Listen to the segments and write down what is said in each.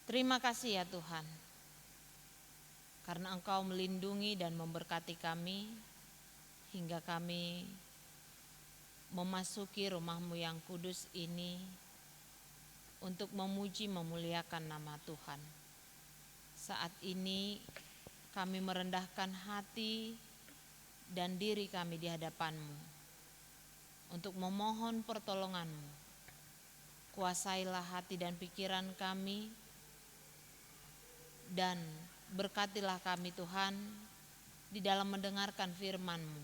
Terima kasih ya Tuhan, karena Engkau melindungi dan memberkati kami hingga kami memasuki rumah-Mu yang kudus ini untuk memuji memuliakan nama Tuhan. Saat ini kami merendahkan hati dan diri kami di hadapan-Mu untuk memohon pertolongan-Mu. Kuasailah hati dan pikiran kami dan berkatilah kami Tuhan di dalam mendengarkan firman-Mu.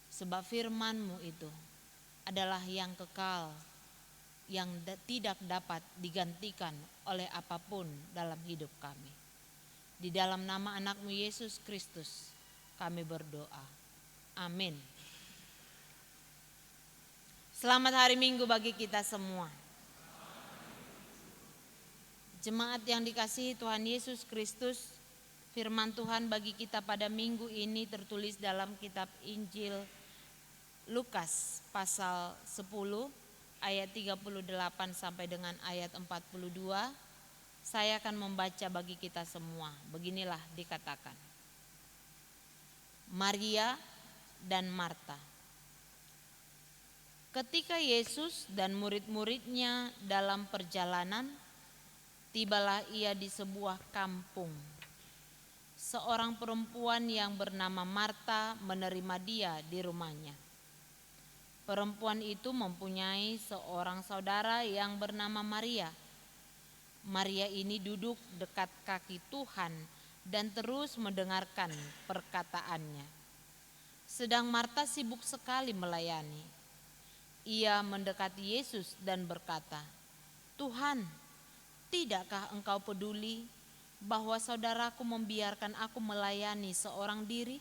Sebab firman-Mu itu adalah yang kekal, yang tidak dapat digantikan oleh apapun dalam hidup kami. Di dalam nama anak-Mu Yesus Kristus kami berdoa. Amin. Selamat hari Minggu bagi kita semua. Jemaat yang dikasihi Tuhan Yesus Kristus, firman Tuhan bagi kita pada minggu ini tertulis dalam kitab Injil Lukas pasal 10 ayat 38 sampai dengan ayat 42. Saya akan membaca bagi kita semua. Beginilah dikatakan. Maria dan Marta. Ketika Yesus dan murid-muridnya dalam perjalanan, tibalah ia di sebuah kampung. Seorang perempuan yang bernama Marta menerima dia di rumahnya. Perempuan itu mempunyai seorang saudara yang bernama Maria. Maria ini duduk dekat kaki Tuhan dan terus mendengarkan perkataannya. Sedang Marta sibuk sekali melayani. Ia mendekati Yesus dan berkata, "Tuhan, tidakkah Engkau peduli bahwa saudaraku membiarkan aku melayani seorang diri?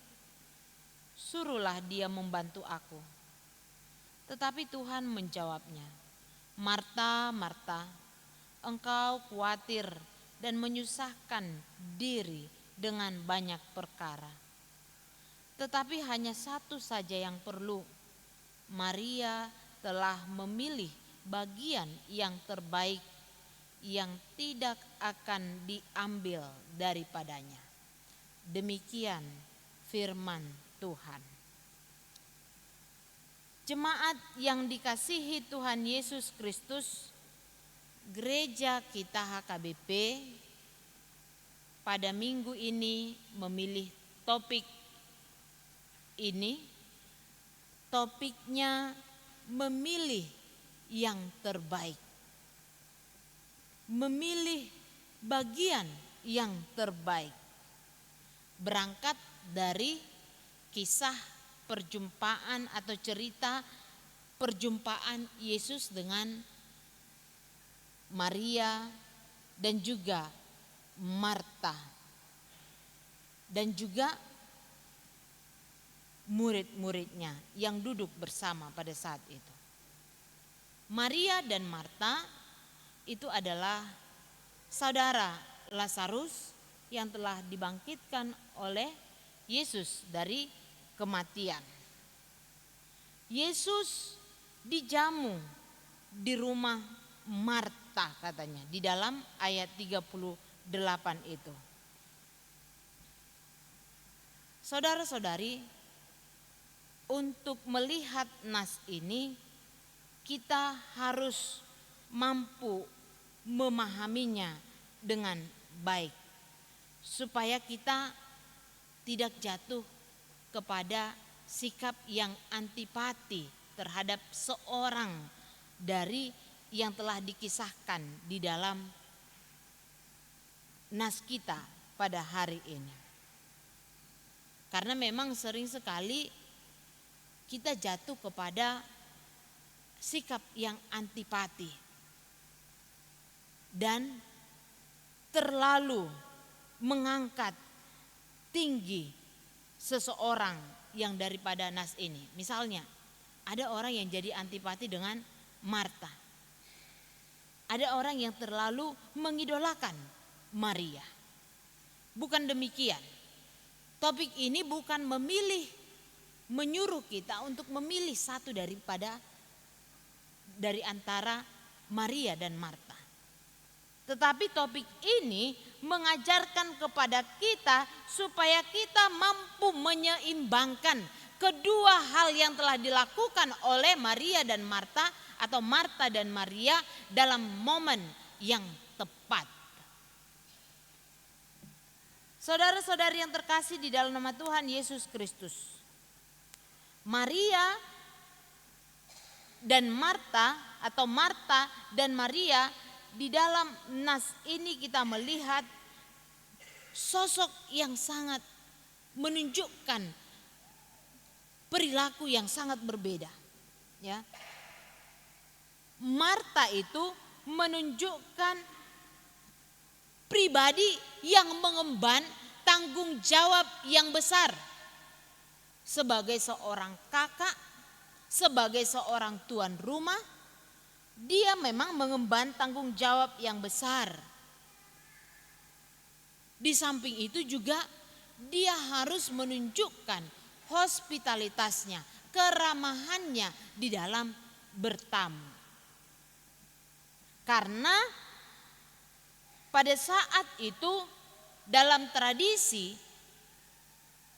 Suruhlah dia membantu aku." Tetapi Tuhan menjawabnya, "Marta, Marta, engkau khawatir dan menyusahkan diri dengan banyak perkara. Tetapi hanya satu saja yang perlu. Maria telah memilih bagian yang terbaik yang tidak akan diambil daripadanya." Demikian firman Tuhan. Jemaat yang dikasihi Tuhan Yesus Kristus, gereja kita HKBP pada minggu ini memilih topik ini. Topiknya memilih yang terbaik. Memilih bagian yang terbaik. Berangkat dari kisah perjumpaan atau cerita perjumpaan Yesus dengan Maria dan juga Marta dan juga murid-muridnya yang duduk bersama pada saat itu. Maria dan Marta itu adalah saudara Lazarus yang telah dibangkitkan oleh Yesus dari kematian. Yesus dijamu di rumah Marta katanya di dalam ayat 38 itu. Saudara-saudari, untuk melihat nas ini kita harus mampu memahaminya dengan baik supaya kita tidak jatuh kepada sikap yang antipati terhadap seorang dari yang telah dikisahkan di dalam nas kita pada hari ini. Karena memang sering sekali kita jatuh kepada sikap yang antipati dan terlalu mengangkat tinggi seseorang yang daripada nas ini. Misalnya ada orang yang jadi antipati dengan Marta. Ada orang yang terlalu mengidolakan Maria. Bukan demikian. Topik ini bukan menyuruh kita untuk memilih satu dari antara Maria dan Marta. Tetapi topik ini mengajarkan kepada kita supaya kita mampu menyeimbangkan kedua hal yang telah dilakukan oleh Maria dan Marta atau Marta dan Maria dalam momen yang tepat. Saudara-saudari yang terkasih di dalam nama Tuhan Yesus Kristus, Maria dan Marta atau Marta dan Maria, di dalam nas ini kita melihat sosok yang sangat menunjukkan perilaku yang sangat berbeda, ya. Marta itu menunjukkan pribadi yang mengemban tanggung jawab yang besar sebagai seorang kakak, sebagai seorang tuan rumah. Dia memang mengemban tanggung jawab yang besar. Di samping itu juga dia harus menunjukkan hospitalitasnya, keramahannya di dalam bertamu. Karena pada saat itu dalam tradisi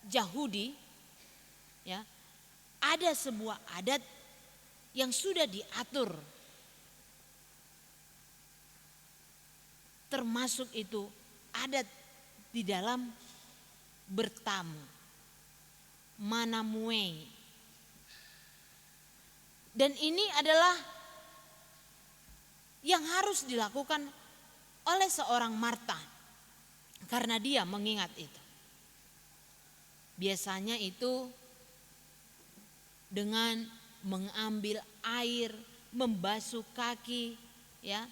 Yahudi, ya, ada sebuah adat yang sudah diatur. Termasuk itu adat di dalam bertamu, manamue. Dan ini adalah yang harus dilakukan oleh seorang Marta karena dia mengingat itu. Biasanya itu dengan mengambil air, membasuh kaki, ya,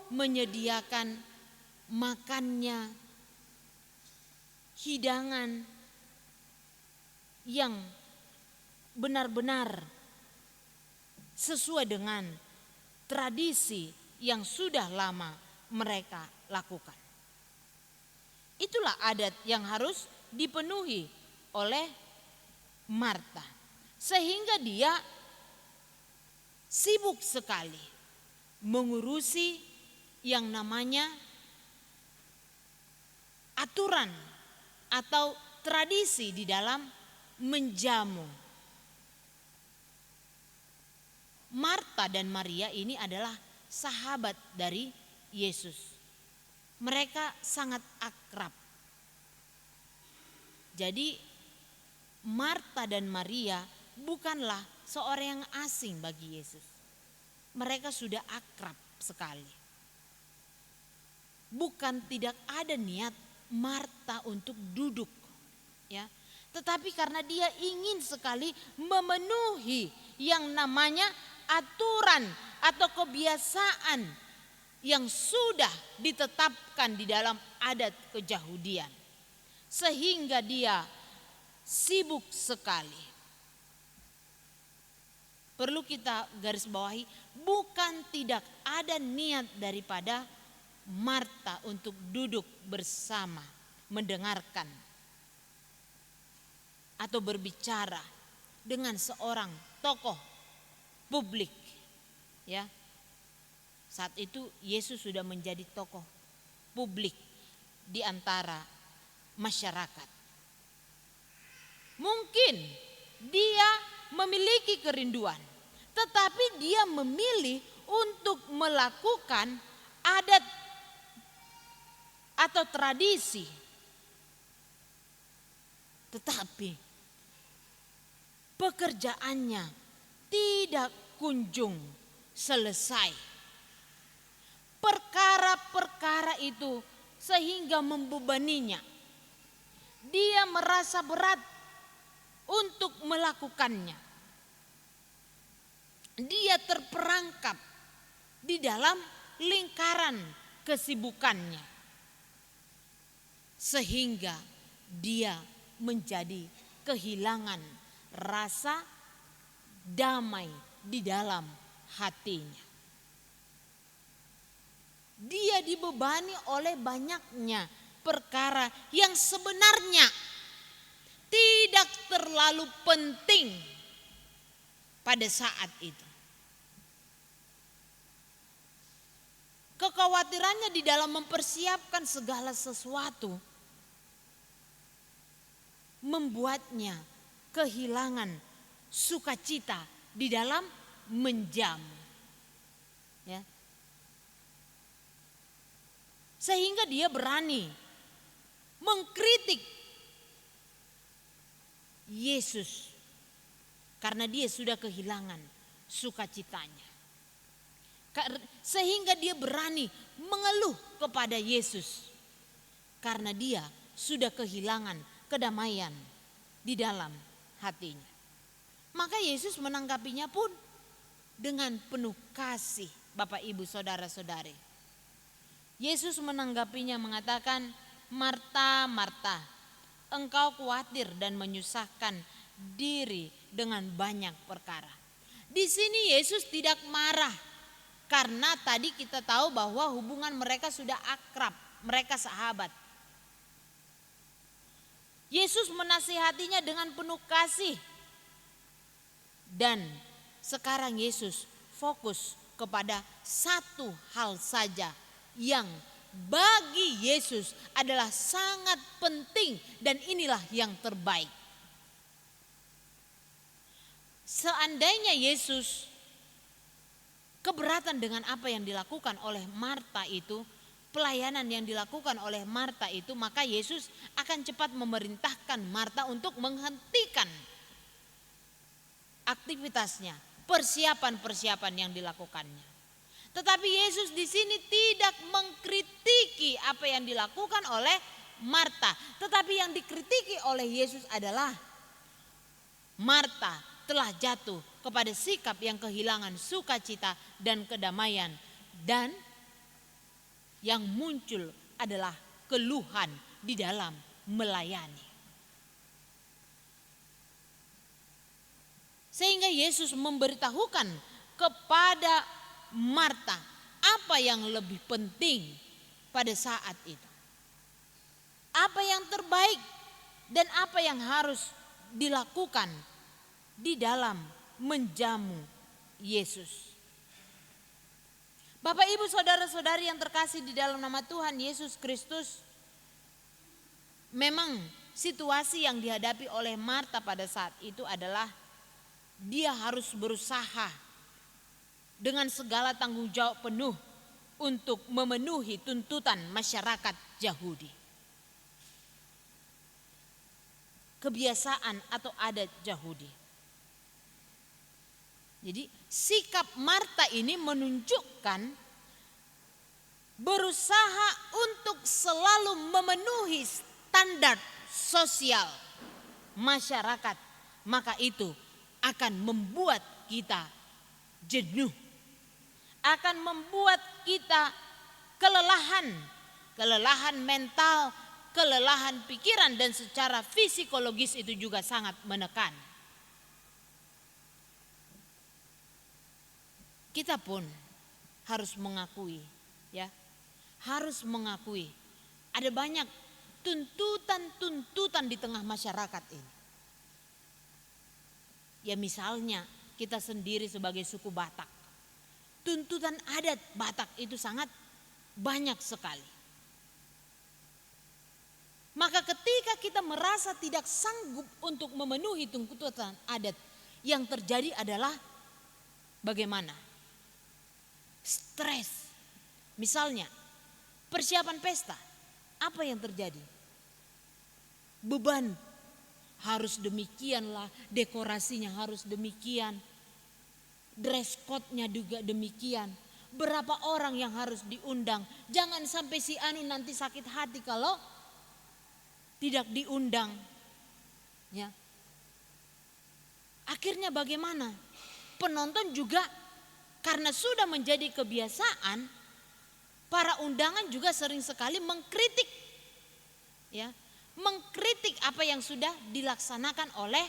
menyediakan makannya, hidangan yang benar-benar sesuai dengan tradisi yang sudah lama mereka lakukan. Itulah adat yang harus dipenuhi oleh Marta, sehingga dia sibuk sekali mengurusi yang namanya aturan atau tradisi di dalam menjamu. Marta dan Maria ini adalah sahabat dari Yesus. Mereka sangat akrab. Jadi Marta dan Maria bukanlah seorang yang asing bagi Yesus. Mereka sudah akrab sekali. Bukan tidak ada niat Marta untuk duduk, ya, tetapi karena dia ingin sekali memenuhi yang namanya aturan atau kebiasaan yang sudah ditetapkan di dalam adat keyahudian, sehingga dia sibuk sekali. Perlu kita garis bawahi, bukan tidak ada niat daripada Marta untuk duduk bersama, mendengarkan atau berbicara dengan seorang tokoh publik, ya. Saat itu Yesus sudah menjadi tokoh publik di antara masyarakat. Mungkin dia memiliki kerinduan, tetapi dia memilih untuk melakukan adat atau tradisi. Tetapi pekerjaannya tidak kunjung selesai. Perkara-perkara itu sehingga membebaninya. Dia merasa berat untuk melakukannya. Dia terperangkap di dalam lingkaran kesibukannya. Sehingga dia menjadi kehilangan rasa damai di dalam hatinya. Dia dibebani oleh banyaknya perkara yang sebenarnya tidak terlalu penting pada saat itu. Kekhawatirannya di dalam mempersiapkan segala sesuatu membuatnya kehilangan sukacita di dalam menjamu. Ya. Sehingga dia berani mengkritik Yesus karena dia sudah kehilangan sukacitanya. Sehingga dia berani mengeluh kepada Yesus karena dia sudah kehilangan kedamaian di dalam hatinya. Maka Yesus menanggapinya pun dengan penuh kasih, Bapak Ibu Saudara-saudari. Yesus menanggapinya mengatakan, "Marta, Marta, engkau khawatir dan menyusahkan diri dengan banyak perkara." Di sini Yesus tidak marah karena tadi kita tahu bahwa hubungan mereka sudah akrab, mereka sahabat. Yesus menasihatinya dengan penuh kasih. Dan sekarang Yesus fokus kepada satu hal saja yang bagi Yesus adalah sangat penting dan inilah yang terbaik. Seandainya Yesus keberatan dengan apa yang dilakukan oleh Marta itu, pelayanan yang dilakukan oleh Marta itu, maka Yesus akan cepat memerintahkan Marta untuk menghentikan aktivitasnya, persiapan-persiapan yang dilakukannya. Tetapi Yesus di sini tidak mengkritiki apa yang dilakukan oleh Marta, tetapi yang dikritiki oleh Yesus adalah Marta telah jatuh kepada sikap yang kehilangan sukacita dan kedamaian, dan yang muncul adalah keluhan di dalam melayani. Sehingga Yesus memberitahukan kepada Marta apa yang lebih penting pada saat itu. Apa yang terbaik dan apa yang harus dilakukan di dalam menjamu Yesus. Bapak Ibu Saudara-saudari yang terkasih di dalam nama Tuhan Yesus Kristus, memang situasi yang dihadapi oleh Marta pada saat itu adalah dia harus berusaha dengan segala tanggung jawab penuh untuk memenuhi tuntutan masyarakat Yahudi. Kebiasaan atau adat Yahudi. Jadi sikap Marta ini menunjukkan berusaha untuk selalu memenuhi standar sosial masyarakat. Maka itu akan membuat kita jenuh. Akan membuat kita kelelahan mental, kelelahan pikiran, dan secara psikologis itu juga sangat menekan. Kita pun harus mengakui, ya, harus mengakui ada banyak tuntutan-tuntutan di tengah masyarakat ini. Ya misalnya kita sendiri sebagai suku Batak, tuntutan adat Batak itu sangat banyak sekali. Maka ketika kita merasa tidak sanggup untuk memenuhi tuntutan adat, yang terjadi adalah bagaimana? Stres. Misalnya persiapan pesta, apa yang terjadi? Beban, harus demikianlah, dekorasinya harus demikian, dress code-nya juga demikian. Berapa orang yang harus diundang? Jangan sampai si anu nanti sakit hati kalau tidak diundang. Ya. Akhirnya bagaimana? Penonton juga karena sudah menjadi kebiasaan, para undangan juga sering sekali mengkritik, ya, mengkritik apa yang sudah dilaksanakan oleh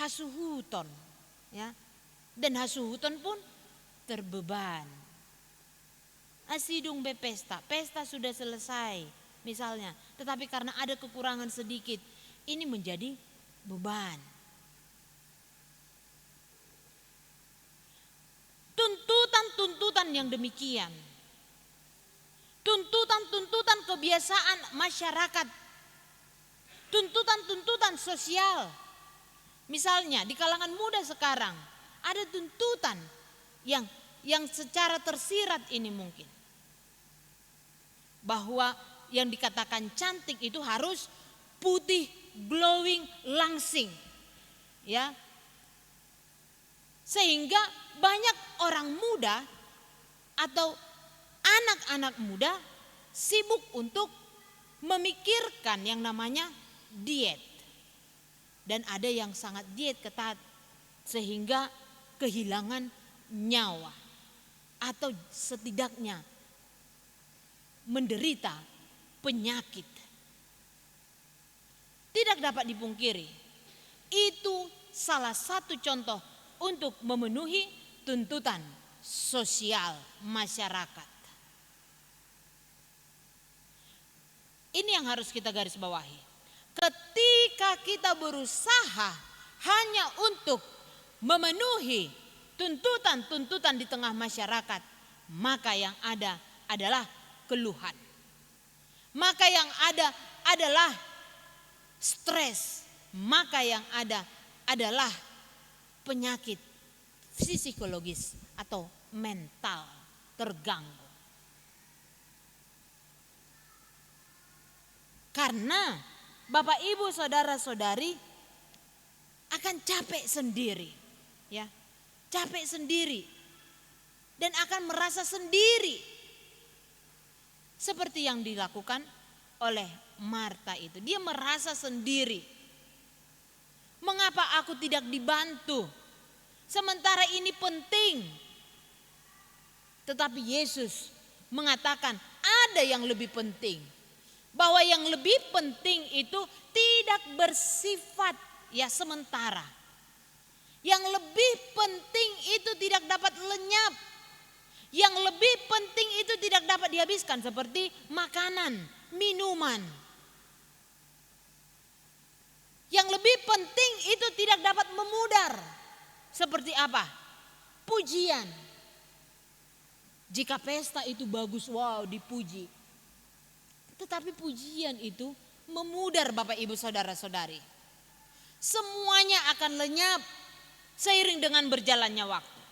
hasuhuton, ya, dan hasuhuton pun terbeban. Asidung bepesta, pesta sudah selesai, misalnya, tetapi karena ada kekurangan sedikit, ini menjadi beban. Tuntutan-tuntutan yang demikian tuntutan-tuntutan kebiasaan masyarakat, tuntutan-tuntutan sosial. Misalnya di kalangan muda sekarang ada tuntutan yang secara tersirat ini mungkin, bahwa yang dikatakan cantik itu harus putih, glowing, langsing, ya. Sehingga banyak orang muda atau anak-anak muda sibuk untuk memikirkan yang namanya diet. Dan ada yang sangat diet ketat sehingga kehilangan nyawa atau setidaknya menderita penyakit. Tidak dapat dipungkiri, itu salah satu contoh untuk memenuhi tuntutan sosial masyarakat. Ini yang harus kita garis bawahi. Ketika kita berusaha hanya untuk memenuhi tuntutan-tuntutan di tengah masyarakat, maka yang ada adalah keluhan. Maka yang ada adalah stres. Maka yang ada adalah penyakit psikologis atau mental terganggu. Karena Bapak Ibu saudara-saudari akan capek sendiri, ya. Capek sendiri dan akan merasa sendiri. Seperti yang dilakukan oleh Marta itu. Dia merasa sendiri. Mengapa aku tidak dibantu? Sementara ini penting. Tetapi Yesus mengatakan ada yang lebih penting. Bahwa yang lebih penting itu tidak bersifat ya sementara. Yang lebih penting itu tidak dapat lenyap. Yang lebih penting itu tidak dapat dihabiskan seperti makanan, minuman. Yang lebih penting itu tidak dapat memudar. Seperti apa? Pujian. Jika pesta itu bagus, wow, dipuji. Tetapi pujian itu memudar Bapak Ibu saudara-saudari. Semuanya akan lenyap seiring dengan berjalannya waktu.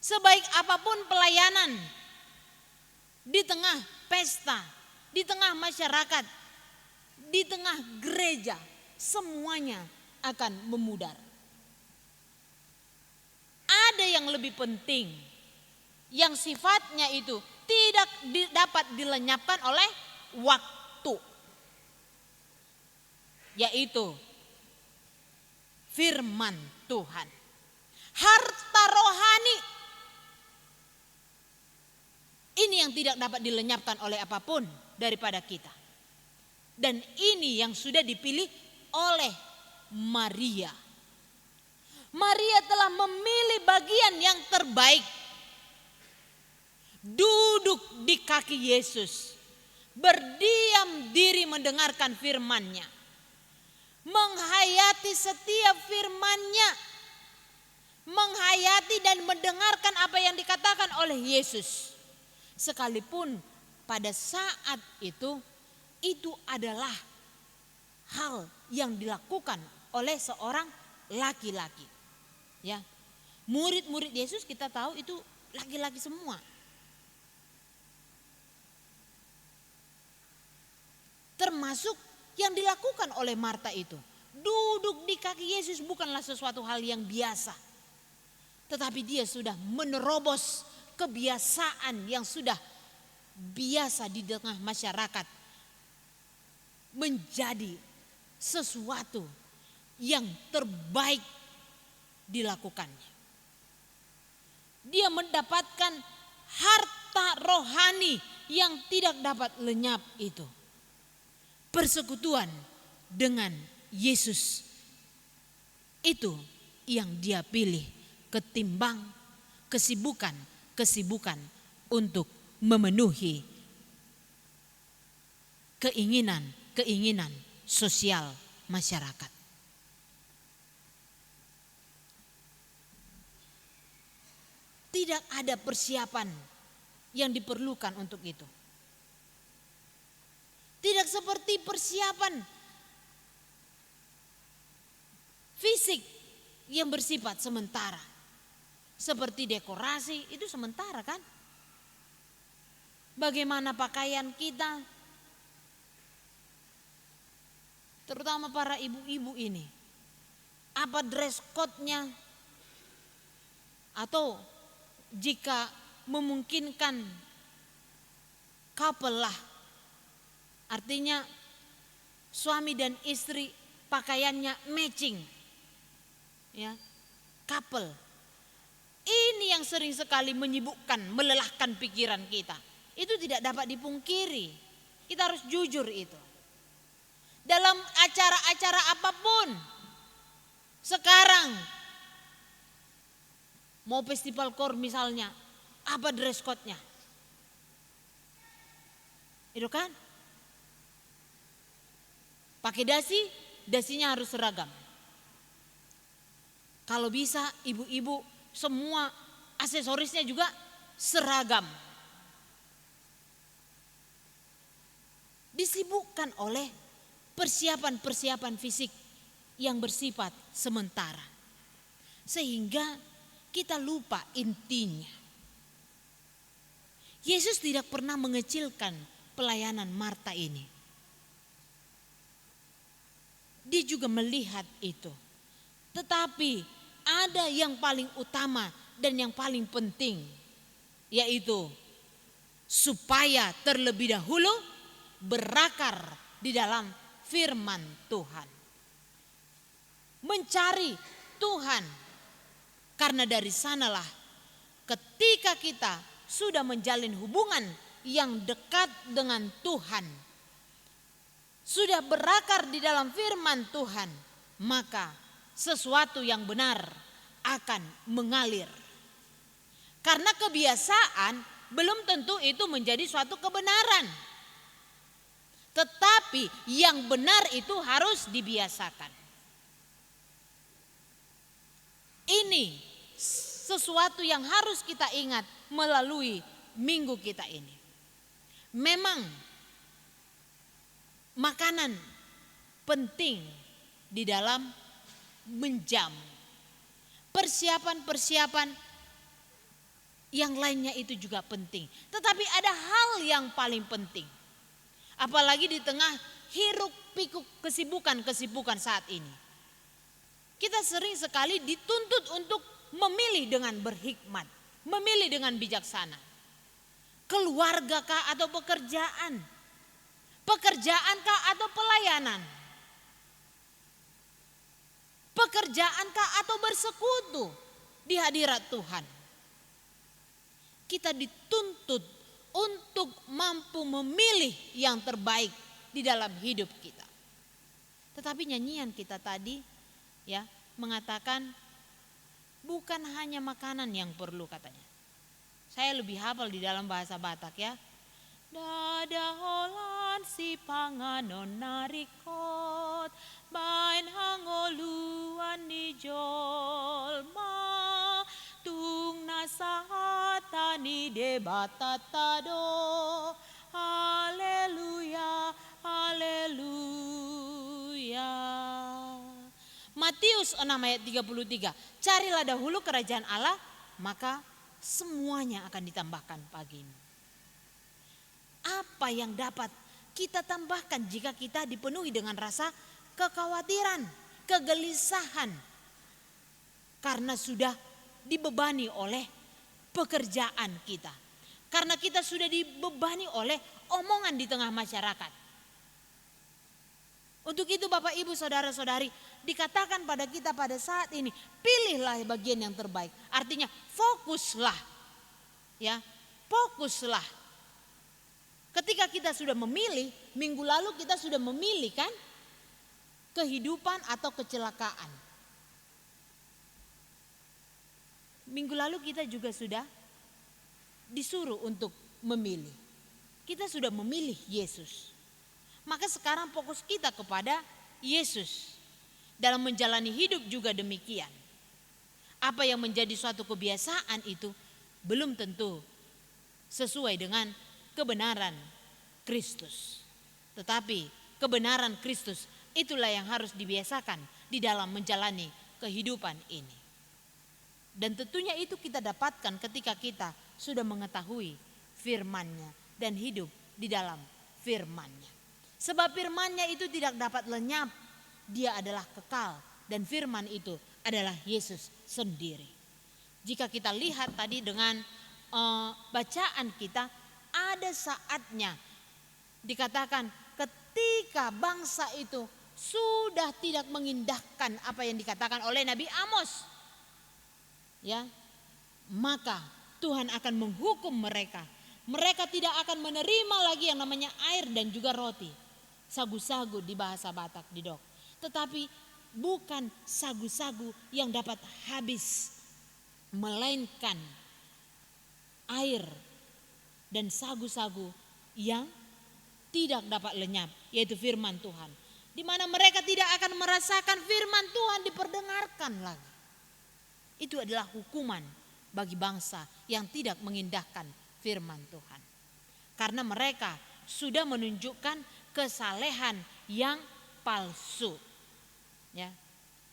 Sebaik apapun pelayanan di tengah pesta, di tengah masyarakat, di tengah gereja, semuanya akan memudar. Ada yang lebih penting, yang sifatnya itu tidak dapat dilenyapkan oleh waktu, yaitu firman Tuhan. Harta rohani ini yang tidak dapat dilenyapkan oleh apapun daripada kita. Dan ini yang sudah dipilih oleh Maria. Maria telah memilih bagian yang terbaik. Duduk di kaki Yesus, berdiam diri mendengarkan firman-Nya, menghayati setiap firman-Nya, menghayati dan mendengarkan apa yang dikatakan oleh Yesus. Sekalipun pada saat itu adalah hal yang dilakukan oleh seorang laki-laki. Ya, murid-murid Yesus kita tahu itu laki-laki semua. Termasuk yang dilakukan oleh Marta itu. Duduk di kaki Yesus bukanlah sesuatu hal yang biasa. Tetapi dia sudah menerobos kebiasaan yang sudah biasa di tengah masyarakat. Menjadi sesuatu yang terbaik dilakukannya. Dia mendapatkan harta rohani yang tidak dapat lenyap itu. Persekutuan dengan Yesus itu yang dia pilih ketimbang kesibukan untuk memenuhi keinginan sosial masyarakat. Tidak ada persiapan yang diperlukan untuk itu. Tidak seperti persiapan fisik yang bersifat sementara. Seperti dekorasi itu sementara kan? Bagaimana pakaian kita, terutama para ibu-ibu ini, apa dress code-nya, atau jika memungkinkan couple lah, artinya suami dan istri pakaiannya matching, ya, couple. Ini yang sering sekali menyibukkan, melelahkan pikiran kita. Itu tidak dapat dipungkiri. Kita harus jujur itu. Dalam acara-acara apapun, sekarang mau festival kor misalnya, apa dress code-nya? Itu kan? Pakai dasi, dasinya harus seragam. Kalau bisa ibu-ibu semua aksesorisnya juga seragam. Disibukkan oleh persiapan-persiapan fisik yang bersifat sementara. Sehingga kita lupa intinya. Yesus tidak pernah mengecilkan pelayanan Marta ini. Dia juga melihat itu. Tetapi ada yang paling utama dan yang paling penting, yaitu supaya terlebih dahulu berakar di dalam firman Tuhan. Mencari Tuhan, karena dari sanalah ketika kita sudah menjalin hubungan yang dekat dengan Tuhan, sudah berakar di dalam firman Tuhan, maka sesuatu yang benar akan mengalir. Karena kebiasaan belum tentu itu menjadi suatu kebenaran. Tetapi yang benar itu harus dibiasakan. Ini sesuatu yang harus kita ingat melalui minggu kita ini. Memang makanan penting di dalam menjamu. Persiapan-persiapan yang lainnya itu juga penting. Tetapi ada hal yang paling penting. Apalagi di tengah hiruk pikuk kesibukan saat ini. Kita sering sekali dituntut untuk memilih dengan berhikmat, memilih dengan bijaksana. Keluarga kah atau pekerjaan? Pekerjaan kah atau pelayanan? Pekerjaan kah atau bersekutu di hadirat Tuhan? Kita dituntut untuk mampu memilih yang terbaik di dalam hidup kita. Tetapi nyanyian kita tadi ya mengatakan bukan hanya makanan yang perlu katanya. Saya lebih hafal di dalam bahasa Batak ya. Dadaholan si panganon narikot bain hangoluan ni jolma tung nasahatani debatatado. Haleluya, haleluya. Matius 6 ayat 33. Carilah dahulu kerajaan Allah, maka semuanya akan ditambahkan bagimu. Apa yang dapat kita tambahkan jika kita dipenuhi dengan rasa kekhawatiran, kegelisahan, karena sudah dibebani oleh pekerjaan kita, karena kita sudah dibebani oleh omongan di tengah masyarakat. Untuk itu Bapak Ibu Saudara-saudari, dikatakan pada kita pada saat ini, pilihlah bagian yang terbaik. Artinya fokuslah, ya, fokuslah. Ketika kita sudah memilih, minggu lalu kita sudah memilih kan, kehidupan atau kecelakaan. Minggu lalu kita juga sudah disuruh untuk memilih. Kita sudah memilih Yesus. Maka sekarang fokus kita kepada Yesus. Dalam menjalani hidup juga demikian. Apa yang menjadi suatu kebiasaan itu belum tentu sesuai dengan kebenaran Kristus. Tetapi kebenaran Kristus itulah yang harus dibiasakan di dalam menjalani kehidupan ini. Dan tentunya itu kita dapatkan ketika kita sudah mengetahui firman-Nya dan hidup di dalam firman-Nya. Sebab firman-Nya itu tidak dapat lenyap, dia adalah kekal, dan firman itu adalah Yesus sendiri. Jika kita lihat tadi dengan bacaan kita, ada saatnya dikatakan ketika bangsa itu sudah tidak mengindahkan apa yang dikatakan oleh Nabi Amos, ya, maka Tuhan akan menghukum mereka. Mereka tidak akan menerima lagi yang namanya air dan juga roti. Sagu-sagu di bahasa Batak di Dok. Tetapi bukan sagu-sagu yang dapat habis, melainkan air dan sagu-sagu yang tidak dapat lenyap, yaitu firman Tuhan. Di mana mereka tidak akan merasakan firman Tuhan diperdengarkan lagi. Itu adalah hukuman bagi bangsa yang tidak mengindahkan firman Tuhan. Karena mereka sudah menunjukkan kesalehan yang palsu. Ya.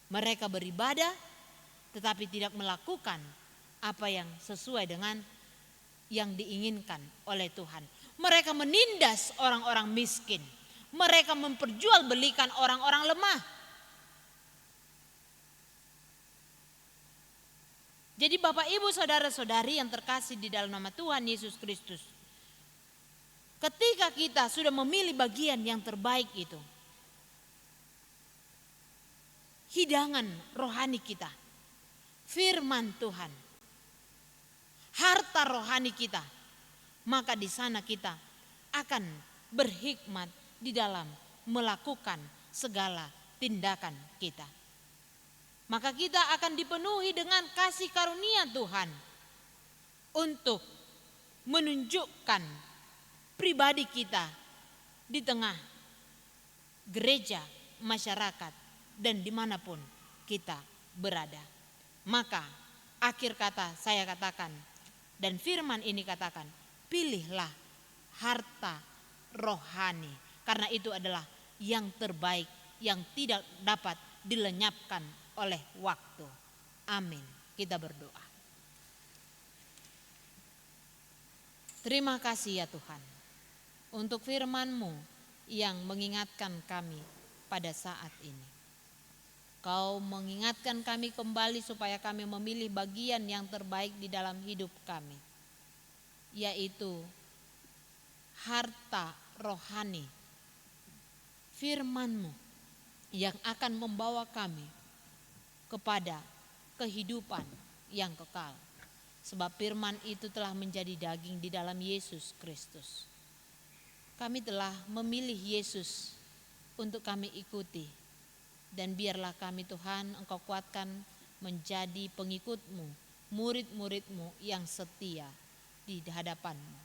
Mereka beribadah tetapi tidak melakukan apa yang sesuai dengan yang diinginkan oleh Tuhan. Mereka menindas orang-orang miskin. Mereka memperjualbelikan orang-orang lemah. Jadi Bapak Ibu saudara-saudari yang terkasih di dalam nama Tuhan Yesus Kristus, ketika kita sudah memilih bagian yang terbaik itu, hidangan rohani kita, firman Tuhan, harta rohani kita, maka di sana kita akan berhikmat di dalam melakukan segala tindakan kita. Maka kita akan dipenuhi dengan kasih karunia Tuhan untuk menunjukkan pribadi kita di tengah gereja, masyarakat, dan dimanapun kita berada. Maka akhir kata saya katakan, dan firman ini katakan, pilihlah harta rohani, karena itu adalah yang terbaik yang tidak dapat dilenyapkan oleh waktu. Amin. Kita berdoa. Terima kasih ya Tuhan untuk firman-Mu yang mengingatkan kami pada saat ini. Kau mengingatkan kami kembali supaya kami memilih bagian yang terbaik di dalam hidup kami, yaitu harta rohani, firman-Mu yang akan membawa kami kepada kehidupan yang kekal. Sebab firman itu telah menjadi daging di dalam Yesus Kristus. Kami telah memilih Yesus untuk kami ikuti. Dan biarlah kami Tuhan, Engkau kuatkan menjadi pengikut-Mu, murid-murid-Mu yang setia di hadapan-Mu.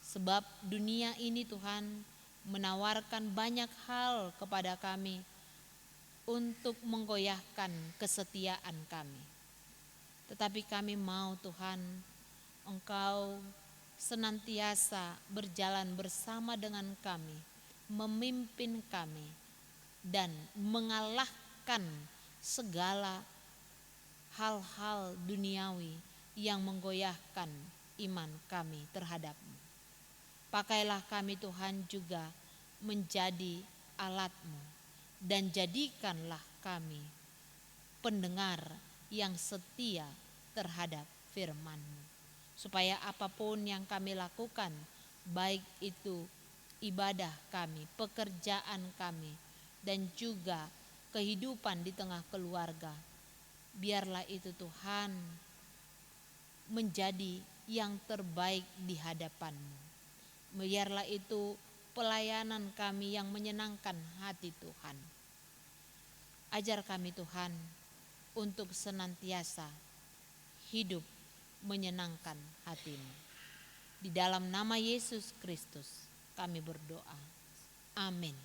Sebab dunia ini Tuhan menawarkan banyak hal kepada kami untuk menggoyahkan kesetiaan kami. Tetapi kami mau Tuhan, Engkau senantiasa berjalan bersama dengan kami, memimpin kami, dan mengalahkan segala hal-hal duniawi yang menggoyahkan iman kami terhadap-Mu. Pakailah kami Tuhan juga menjadi alat-Mu, dan jadikanlah kami pendengar yang setia terhadap firman-Mu. Supaya apapun yang kami lakukan, baik itu ibadah kami, pekerjaan kami, dan juga kehidupan di tengah keluarga, biarlah itu Tuhan menjadi yang terbaik di hadapan-Mu. Biarlah itu pelayanan kami yang menyenangkan hati Tuhan. Ajar kami Tuhan untuk senantiasa hidup menyenangkan hati-Mu. Di dalam nama Yesus Kristus kami berdoa. Amin.